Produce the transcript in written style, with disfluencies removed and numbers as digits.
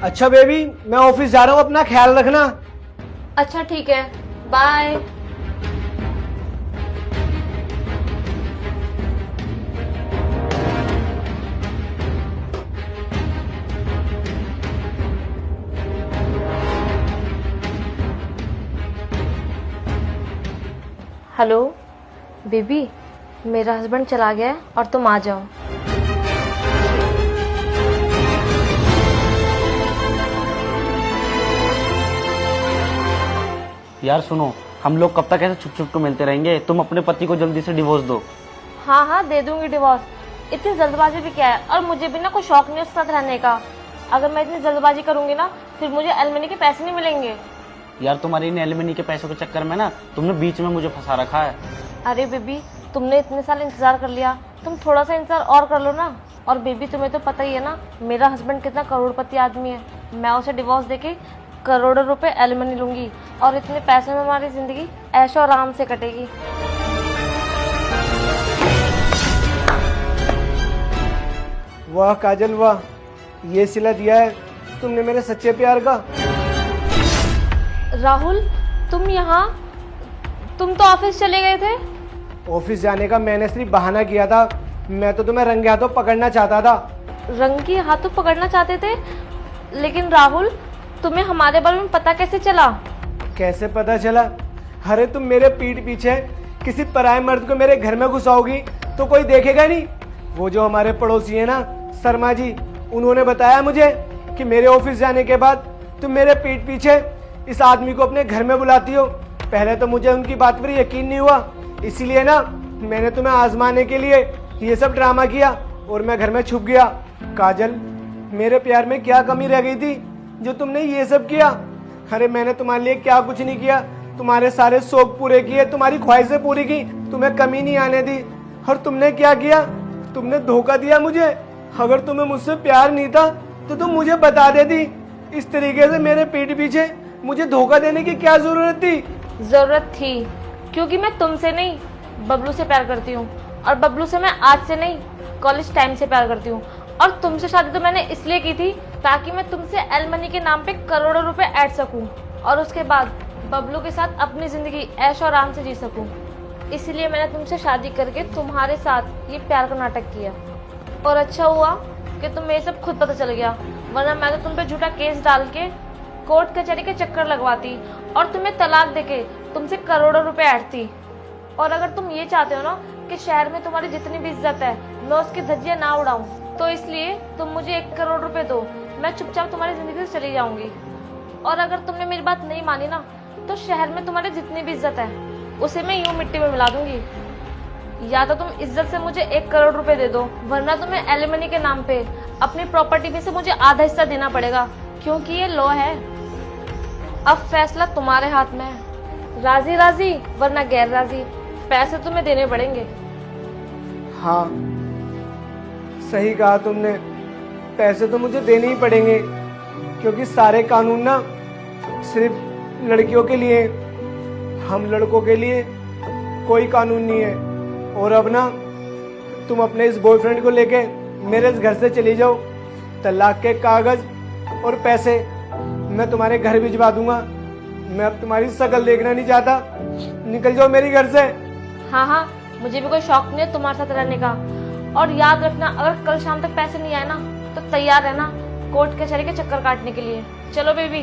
अच्छा बेबी, मैं ऑफिस जा रहा हूँ, अपना ख्याल रखना। अच्छा ठीक है, बाय। हेलो बेबी, मेरा हस्बैंड चला गया है और तुम आ जाओ। यार सुनो, हम लोग कब तक ऐसे छुप छुप के मिलते रहेंगे? तुम अपने पति को जल्दी से डिवोर्स दो। हाँ हाँ, दे दूंगी डिवोर्स। इतनी जल्दबाजी भी क्या है? और मुझे भी ना कोई शौक नहीं उसके साथ रहने का। अगर मैं इतनी जल्दबाजी करूंगी ना, फिर मुझे एलिमनी के पैसे नहीं मिलेंगे। यार तुम्हारी इन एलिमनी के पैसों के चक्कर में ना तुमने बीच में मुझे फंसा रखा है। अरे बेबी, तुमने इतने साल इंतजार कर लिया, तुम थोड़ा सा इंतजार और कर लो ना। और बेबी, तुम्हें तो पता ही है ना मेरा हस्बैंड कितना करोड़पति आदमी है। मैं उसे डिवोर्स देके करोड़ों रुपए एलिमनी लूंगी और इतने पैसे में हमारी जिंदगी ऐशो आराम से कटेगी। वाह काजल वाह, ये सिला दिया है तुमने मेरे सच्चे प्यार का। राहुल, तुम यहाँ? तुम तो ऑफिस चले गए थे। ऑफिस जाने का मैंने सिर्फ बहाना किया था, मैं तो तुम्हें रंगे हाथों पकड़ना चाहता था। रंगी हाथों पकड़ना चाहते थे? लेकिन राहुल, तुम्हें हमारे बारे में पता कैसे चला? कैसे पता चला? अरे तुम मेरे पीठ पीछे किसी पराये मर्द को मेरे घर में घुसाओगी तो कोई देखेगा नहीं। वो जो हमारे पड़ोसी है ना, शर्मा जी, उन्होंने बताया मुझे कि मेरे ऑफिस जाने के बाद तुम मेरे पीठ पीछे इस आदमी को अपने घर में बुलाती हो। पहले तो मुझे उनकी बात पर यकीन नहीं हुआ, इसीलिए ना मैंने तुम्हें आजमाने के लिए ये सब ड्रामा किया और मैं घर में छुप गया। काजल, मेरे प्यार में क्या कमी रह गई थी जो तुमने ये सब किया? अरे मैंने तुम्हारे लिए क्या कुछ नहीं किया, तुम्हारे सारे शौक पूरे किए, तुम्हारी ख्वाहिशें पूरी की, तुम्हें कमी नहीं आने दी। और तुमने क्या किया? तुमने धोखा दिया मुझे। अगर तुम्हें मुझसे प्यार नहीं था तो तुम मुझे बता देती। इस तरीके से मेरे पीठ पीछे मुझे धोखा देने की क्या जरूरत थी? जरूरत थी क्योंकि मैं तुमसे नहीं, बबलू से प्यार करती हूँ। और बबलू से मैं आज से नहीं, कॉलेज टाइम से प्यार करती हूँ। और तुमसे शादी तो मैंने इसलिए की थी ताकि मैं तुमसे एलिमनी के नाम पे करोड़ों रुपए ऐड सकूं और उसके बाद बबलू के साथ अपनी जिंदगी ऐश और आराम से जी सकूं। इसीलिए मैंने तुमसे शादी करके तुम्हारे साथ ये प्यार का नाटक किया। और अच्छा हुआ कि तुम्हें ये सब खुद पता चल गया, वरना मैं तो तुम पे झूठा केस डाल के कोर्ट कचहरी के चक्कर लगवाती और तुम्हें तलाक देके तुमसे करोड़ों रुपए ऐडती। और अगर तुम ये चाहते हो ना कि शहर में तुम्हारी जितनी भी इज्जत है मैं उसकी धज्जियां ना उड़ाऊं, तो इसलिए तुम मुझे 1 करोड़ रुपए दो, मैं चुपचाप तुम्हारी जिंदगी से चली जाऊंगी। और अगर तुमने मेरी बात नहीं मानी ना, तो शहर में तुम्हारी जितनी भी इज्जत है उसे मैं यूं मिट्टी में मिला दूंगी। या तो तुम इज्जत से मुझे 1 करोड़ रुपए दे दो, वरना तुम्हें एलिमनी के नाम पे अपनी प्रॉपर्टी में से मुझे आधा हिस्सा देना पड़ेगा, क्योंकि ये लॉ है। अब फैसला तुम्हारे हाथ में है, राजी राजी वरना गैर राजी। पैसे तुम्हें देने पड़ेंगे। हाँ, सही कहा तुमने, पैसे तो मुझे देने ही पड़ेंगे, क्योंकि सारे कानून ना सिर्फ लड़कियों के लिए, हम लड़कों के लिए कोई कानून नहीं है। और अब ना तुम अपने इस बॉयफ्रेंड को लेके मेरे इस घर से चली जाओ, तलाक के कागज और पैसे मैं तुम्हारे घर भिजवा दूंगा। मैं अब तुम्हारी शक्ल देखना नहीं चाहता, निकल जाओ मेरे घर से। हाँ हाँ, मुझे भी कोई शौक नहीं है तुम्हारे साथ रहने का। और याद रखना, अगर कल शाम तक पैसे नहीं आए ना, तो तैयार रहना कोर्ट कचहरी के चक्कर काटने के लिए। चलो बेबी।